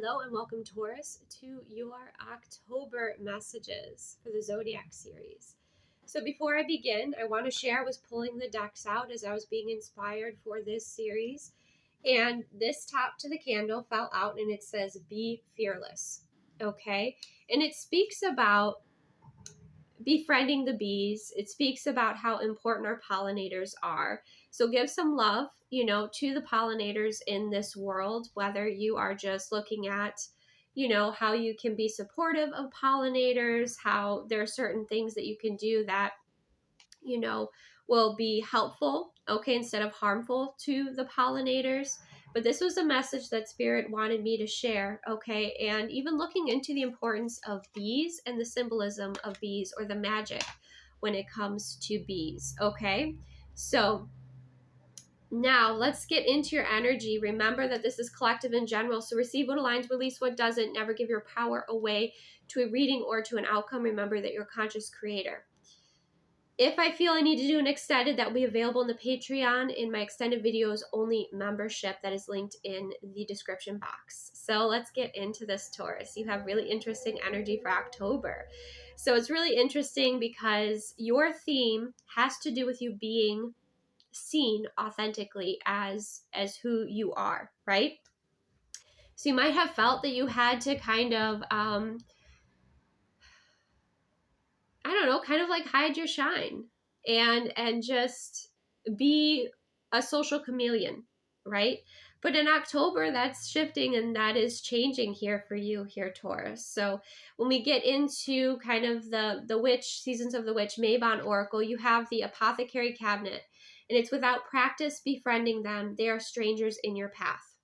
Hello and welcome, Taurus, to your October messages for the Zodiac series. So before I begin, I want to share I was pulling the decks out as I was being inspired for this series. And this top to the candle fell out and it says, be fearless. Okay? And it speaks about befriending the bees. It speaks about how important our pollinators are. So give some love, to the pollinators in this world, whether you are just looking at, how you can be supportive of pollinators, how there are certain things that you can do that, will be helpful, okay, instead of harmful to the pollinators. But this was a message that Spirit wanted me to share, okay? And even looking into the importance of bees and the symbolism of bees, or the magic when it comes to bees, okay? So now let's get into your energy. Remember that this is collective in general, so receive what aligns, release what doesn't. Never give your power away to a reading or to an outcome. Remember that you're a conscious creator. If I feel I need to do an extended, that will be available in the Patreon in my extended videos only membership that is linked in the description box. So let's get into this, Taurus. You have really interesting energy for October. So it's really interesting because your theme has to do with you being seen authentically as who you are, right? So you might have felt that you had to kind of kind of like hide your shine and just be a social chameleon, right? But in October, that's shifting and that is changing here for you here, Taurus. So when we get into kind of the witch, Seasons of the Witch, Mabon Oracle, you have the Apothecary Cabinet, and it's without practice befriending them, they are strangers in your path.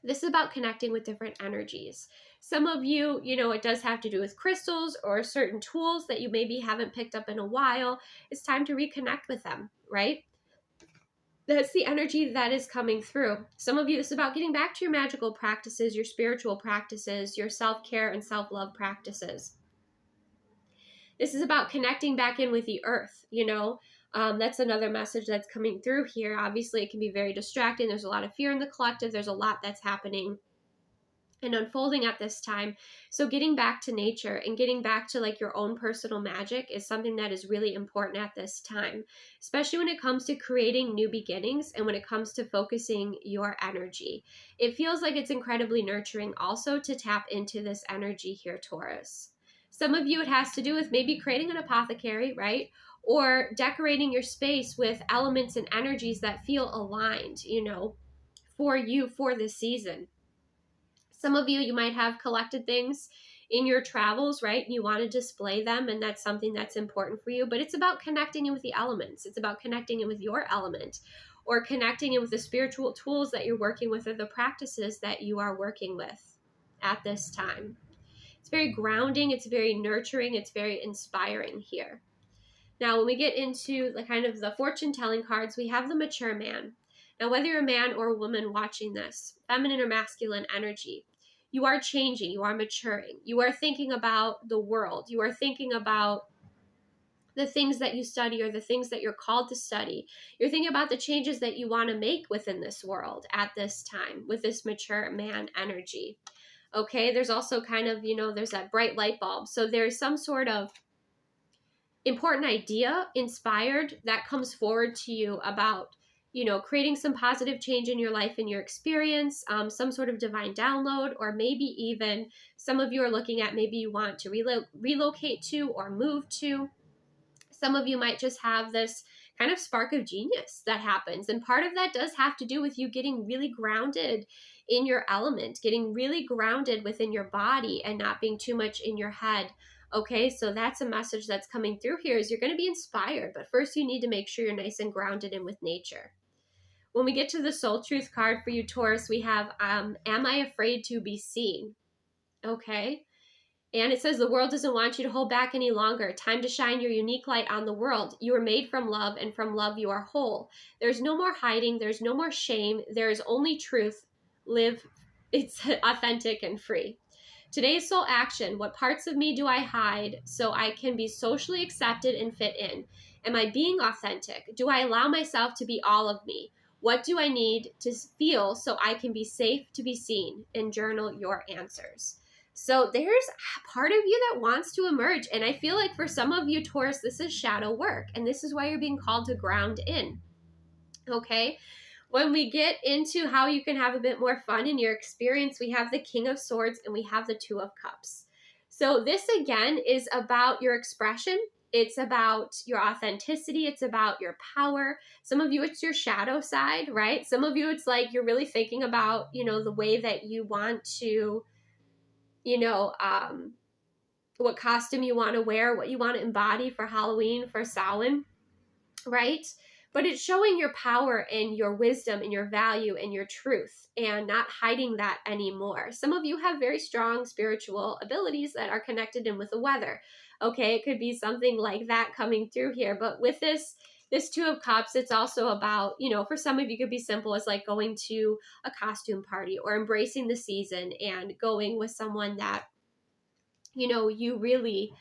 This is about connecting with different energies. Some of you, it does have to do with crystals or certain tools that you maybe haven't picked up in a while. It's time to reconnect with them, right? That's the energy that is coming through. Some of you, this is about getting back to your magical practices, your spiritual practices, your self-care and self-love practices. This is about connecting back in with the earth, That's another message that's coming through here. Obviously, it can be very distracting. There's a lot of fear in the collective. There's a lot that's happening and unfolding at this time. So getting back to nature and getting back to like your own personal magic is something that is really important at this time, especially when it comes to creating new beginnings and when it comes to focusing your energy. It feels like it's incredibly nurturing also to tap into this energy here, Taurus. Some of you, it has to do with maybe creating an apothecary, right? Or decorating your space with elements and energies that feel aligned, for you for this season. Some of you might have collected things in your travels, right? You want to display them, and that's something that's important for you. But it's about connecting in with the elements. It's about connecting in with your element, or connecting in with the spiritual tools that you're working with, or the practices that you are working with at this time. It's very grounding. It's very nurturing. It's very inspiring here. Now, when we get into the kind of the fortune telling cards, we have the mature man. Now, whether you're a man or a woman watching this, feminine or masculine energy, you are changing, you are maturing, you are thinking about the world, you are thinking about the things that you study or the things that you're called to study. You're thinking about the changes that you want to make within this world at this time with this mature man energy. Okay, there's also kind of, there's that bright light bulb. So there's some sort of important idea inspired that comes forward to you about, creating some positive change in your life and your experience, some sort of divine download, or maybe even some of you are looking at maybe you want to relocate to or move to. Some of you might just have this kind of spark of genius that happens. And part of that does have to do with you getting really grounded in your element, getting really grounded within your body and not being too much in your head. Okay, so that's a message that's coming through here is you're going to be inspired, but first you need to make sure you're nice and grounded in with nature. When we get to the soul truth card for you, Taurus, we have, am I afraid to be seen? Okay. And it says the world doesn't want you to hold back any longer. Time to shine your unique light on the world. You are made from love, and from love you are whole. There's no more hiding. There's no more shame. There is only truth. Live. It's authentic and free. Today's soul action. What parts of me do I hide so I can be socially accepted and fit in? Am I being authentic? Do I allow myself to be all of me? What do I need to feel so I can be safe to be seen? And journal your answers. So there's a part of you that wants to emerge. And I feel like for some of you, Taurus, this is shadow work. And this is why you're being called to ground in. Okay? When we get into how you can have a bit more fun in your experience, we have the King of Swords and we have the Two of Cups. So this again is about your expression. It's about your authenticity. It's about your power. Some of you, it's your shadow side, right? Some of you, it's like you're really thinking about, the way that you want to, what costume you want to wear, what you want to embody for Halloween, for Samhain, right? But it's showing your power and your wisdom and your value and your truth and not hiding that anymore. Some of you have very strong spiritual abilities that are connected in with the weather. Okay, it could be something like that coming through here. But with this Two of Cups, it's also about, for some of you, it could be simple as like going to a costume party or embracing the season and going with someone that, you really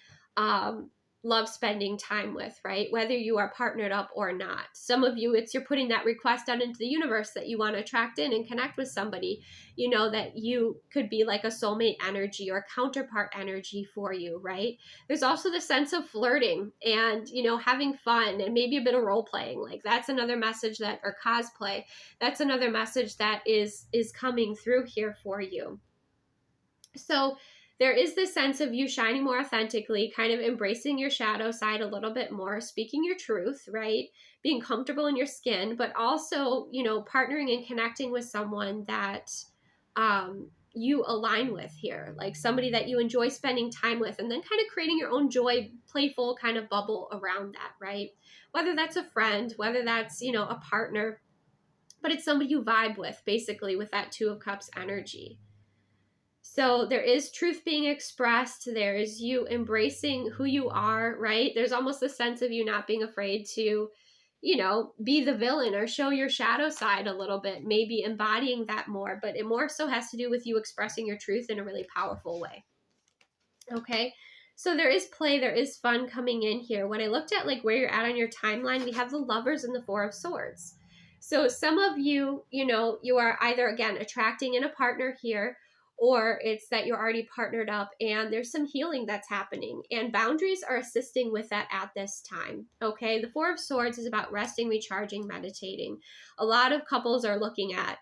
love spending time with, right? Whether you are partnered up or not. Some of you, it's you're putting that request out into the universe that you want to attract in and connect with somebody, that you could be like a soulmate energy or counterpart energy for you, right? There's also the sense of flirting and, having fun and maybe a bit of role playing. Like that's another message or cosplay. That's another message that is coming through here for you. So there is this sense of you shining more authentically, kind of embracing your shadow side a little bit more, speaking your truth, right? Being comfortable in your skin, but also, partnering and connecting with someone that you align with here, like somebody that you enjoy spending time with, and then kind of creating your own joy, playful kind of bubble around that, right? Whether that's a friend, whether that's, a partner, but it's somebody you vibe with, basically, with that Two of Cups energy. So there is truth being expressed. There is you embracing who you are, right? There's almost a sense of you not being afraid to, be the villain or show your shadow side a little bit, maybe embodying that more, but it more so has to do with you expressing your truth in a really powerful way. Okay. So there is play, there is fun coming in here. When I looked at like where you're at on your timeline, we have the Lovers and the Four of Swords. So some of you, you are either, again, attracting in a partner here, or it's that you're already partnered up and there's some healing that's happening and boundaries are assisting with that at this time. Okay. The Four of Swords is about resting, recharging, meditating. A lot of couples are looking at,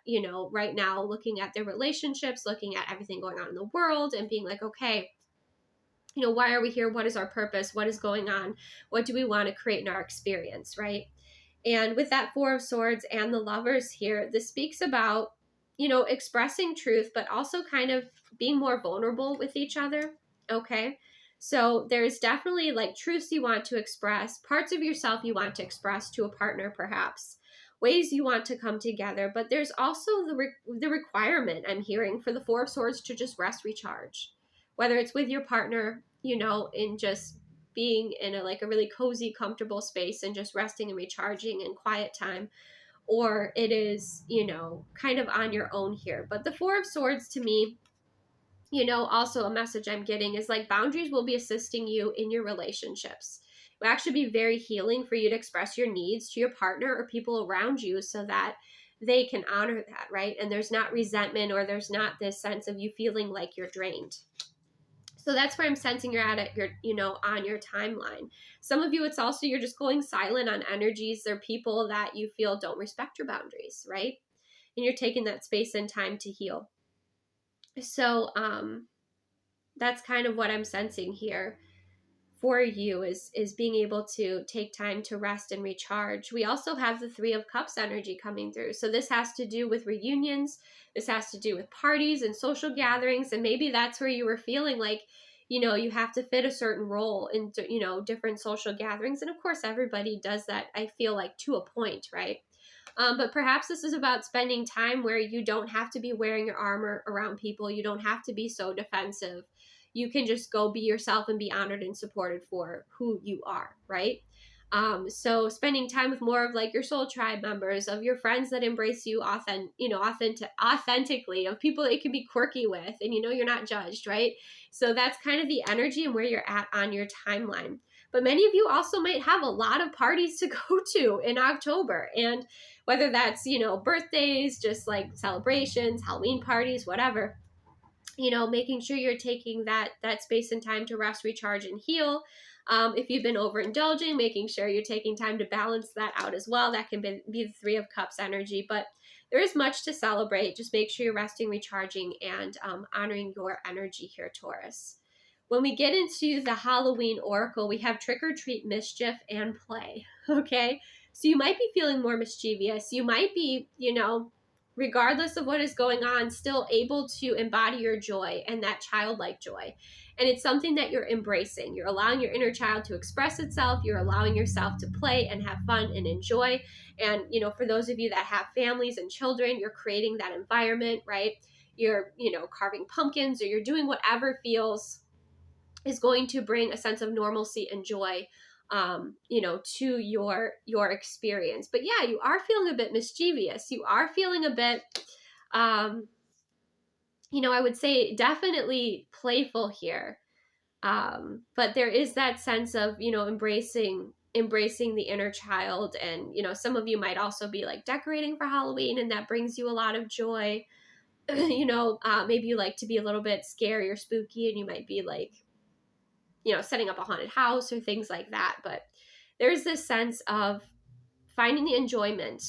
right now, looking at their relationships, looking at everything going on in the world and being like, okay, why are we here? What is our purpose? What is going on? What do we want to create in our experience, right? And with that Four of Swords and the Lovers here, this speaks about, expressing truth, but also kind of being more vulnerable with each other. Okay. So there's definitely like truths you want to express, parts of yourself you want to express to a partner, perhaps ways you want to come together. But there's also the requirement I'm hearing for the Four of Swords to just rest, recharge, whether it's with your partner, in just being in a really cozy, comfortable space and just resting and recharging and quiet time, or it is, kind of on your own here. But the Four of Swords to me, also a message I'm getting is like boundaries will be assisting you in your relationships. It will actually be very healing for you to express your needs to your partner or people around you so that they can honor that, right? And there's not resentment or there's not this sense of you feeling like you're drained. So that's where I'm sensing you're at your, on your timeline. Some of you, it's also, you're just going silent on energies. There are people that you feel don't respect your boundaries, right? And you're taking that space and time to heal. So that's kind of what I'm sensing here for you is being able to take time to rest and recharge. We also have the Three of Cups energy coming through. So this has to do with reunions. This has to do with parties and social gatherings. And maybe that's where you were feeling like, you have to fit a certain role in, different social gatherings. And of course, everybody does that, I feel like, to a point, right? But perhaps this is about spending time where you don't have to be wearing your armor around people. You don't have to be so defensive. You can just go be yourself and be honored and supported for who you are, right? So spending time with more of like your soul tribe members, of your friends that embrace you authentically, of people that you can be quirky with and you're not judged, right? So that's kind of the energy and where you're at on your timeline. But many of you also might have a lot of parties to go to in October. And whether that's, birthdays, just like celebrations, Halloween parties, whatever, making sure you're taking that space and time to rest, recharge, and heal. If you've been overindulging, making sure you're taking time to balance that out as well. That can be the Three of Cups energy, but there is much to celebrate. Just make sure you're resting, recharging, and honoring your energy here, Taurus. When we get into the Halloween oracle, we have trick or treat, mischief, and play. Okay, so you might be feeling more mischievous. You might be, regardless of what is going on, still able to embody your joy and that childlike joy. And it's something that you're embracing. You're allowing your inner child to express itself. You're allowing yourself to play and have fun and enjoy. And, for those of you that have families and children, you're creating that environment, right? You're, carving pumpkins, or you're doing whatever is going to bring a sense of normalcy and joy to your experience. But yeah, you are feeling a bit mischievous. You are feeling a bit, I would say definitely playful here. But there is that sense of, embracing the inner child. And, some of you might also be like decorating for Halloween, and that brings you a lot of joy. Maybe you like to be a little bit scary or spooky, and you might be like, setting up a haunted house or things like that. But there's this sense of finding the enjoyment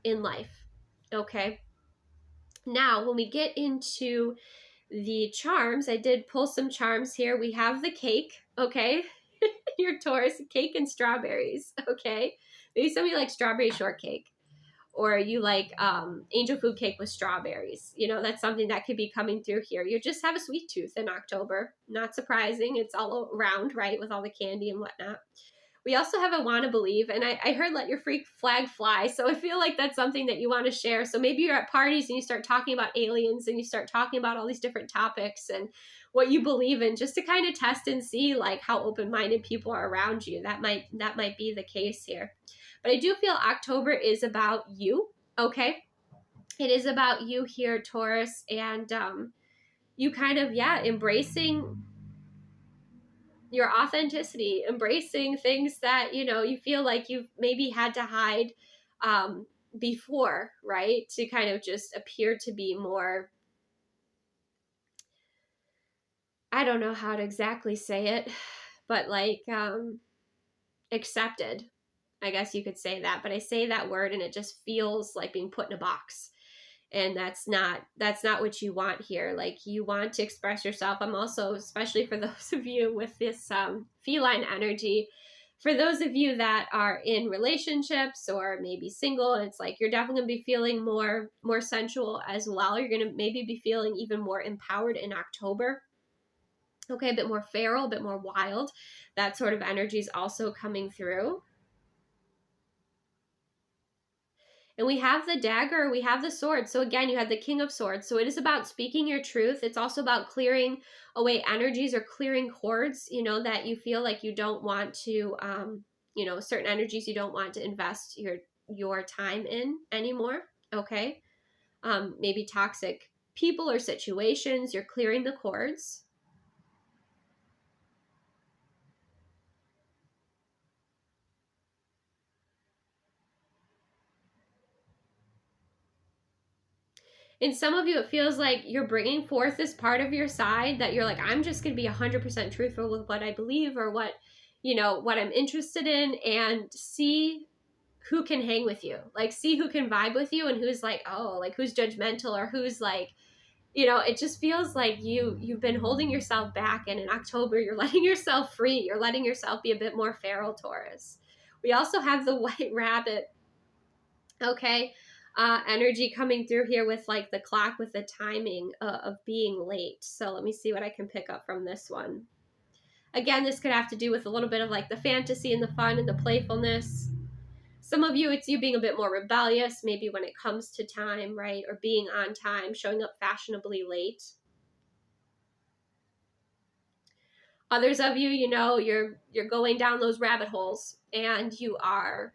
in life. Okay. Now, when we get into the charms, I did pull some charms here. We have the cake. Okay. Your Taurus, cake and strawberries. Okay. Maybe some of you like strawberry shortcake, or you like angel food cake with strawberries. That's something that could be coming through here. You just have a sweet tooth in October. Not surprising. It's all around, right, with all the candy and whatnot. We also have a wanna believe, and I heard let your freak flag fly. So I feel like that's something that you want to share. So maybe you're at parties and you start talking about aliens, and you start talking about all these different topics and what you believe in, just to kind of test and see like how open-minded people are around you. That might be the case here. But I do feel October is about you, okay? It is about you here, Taurus, and you kind of, embracing your authenticity, embracing things that, you feel like you've maybe had to hide before, right? To kind of just appear to be more, I don't know how to exactly say it, but like accepted. I guess you could say that, but I say that word and it just feels like being put in a box. And that's not what you want here. Like, you want to express yourself. I'm also, especially for those of you with this feline energy, for those of you that are in relationships or maybe single, it's like you're definitely going to be feeling more sensual as well. You're going to maybe be feeling even more empowered in October. Okay, a bit more feral, a bit more wild. That sort of energy is also coming through. And we have the dagger, we have the sword. So again, you have the King of Swords. So it is about speaking your truth. It's also about clearing away energies or clearing cords, that you feel like you don't want to, certain energies you don't want to invest your time in anymore. Okay. Maybe toxic people or situations, you're clearing the cords. In some of you, it feels like you're bringing forth this part of your side that you're like, I'm just going to be 100% truthful with what I believe or what I'm interested in, and see who can hang with you. Like, see who can vibe with you and who's like, oh, like who's judgmental, or who's like, it just feels like you've been holding yourself back. And in October, you're letting yourself free. You're letting yourself be a bit more feral, Taurus. We also have the White Rabbit. Okay. Energy coming through here with like the clock, with the timing of being late. So let me see what I can pick up from this one. Again, this could have to do with a little bit of like the fantasy and the fun and the playfulness. Some of you, it's you being a bit more rebellious, maybe when it comes to time, right? Or being on time, showing up fashionably late. Others of you, you're going down those rabbit holes and you are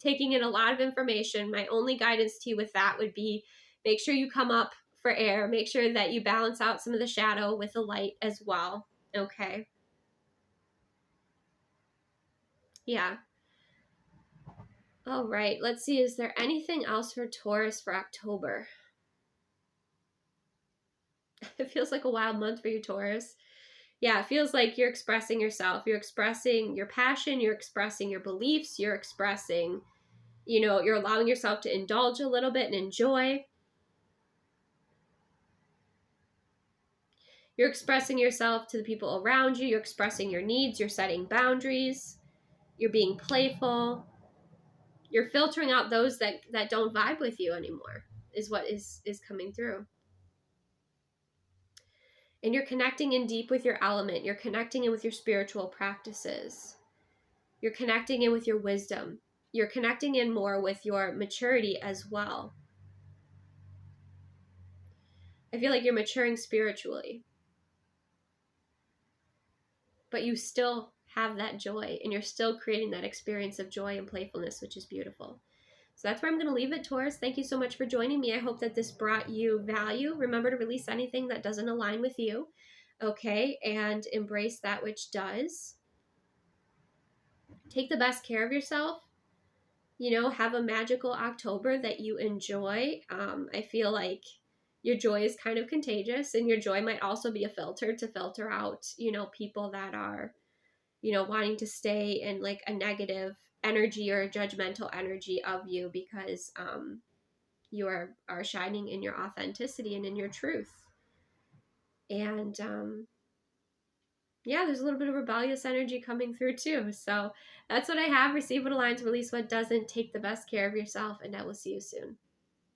taking in a lot of information. My only guidance to you with that would be, make sure you come up for air. Make sure that you balance out some of the shadow with the light as well. Okay. Yeah. All right. Let's see. Is there anything else for Taurus for October? It feels like a wild month for you, Taurus. Yeah, it feels like you're expressing yourself. You're expressing your passion. You're expressing your beliefs. You're expressing, you're allowing yourself to indulge a little bit and enjoy. You're expressing yourself to the people around you. You're expressing your needs. You're setting boundaries. You're being playful. You're filtering out those that don't vibe with you anymore, is what is coming through. And you're connecting in deep with your element. You're connecting in with your spiritual practices. You're connecting in with your wisdom. You're connecting in more with your maturity as well. I feel like you're maturing spiritually, but you still have that joy, and you're still creating that experience of joy and playfulness, which is beautiful. So that's where I'm going to leave it, Taurus. Thank you so much for joining me. I hope that this brought you value. Remember to release anything that doesn't align with you, okay? And embrace that which does. Take the best care of yourself. Have a magical October that you enjoy. I feel like your joy is kind of contagious, and your joy might also be a filter to filter out, people that are, wanting to stay in like a negative energy or a judgmental energy of you, because you are shining in your authenticity and in your truth. And yeah, there's a little bit of rebellious energy coming through too. So that's what I have. Receive what aligns, release what doesn't. Take the best care of yourself, and I will see you soon.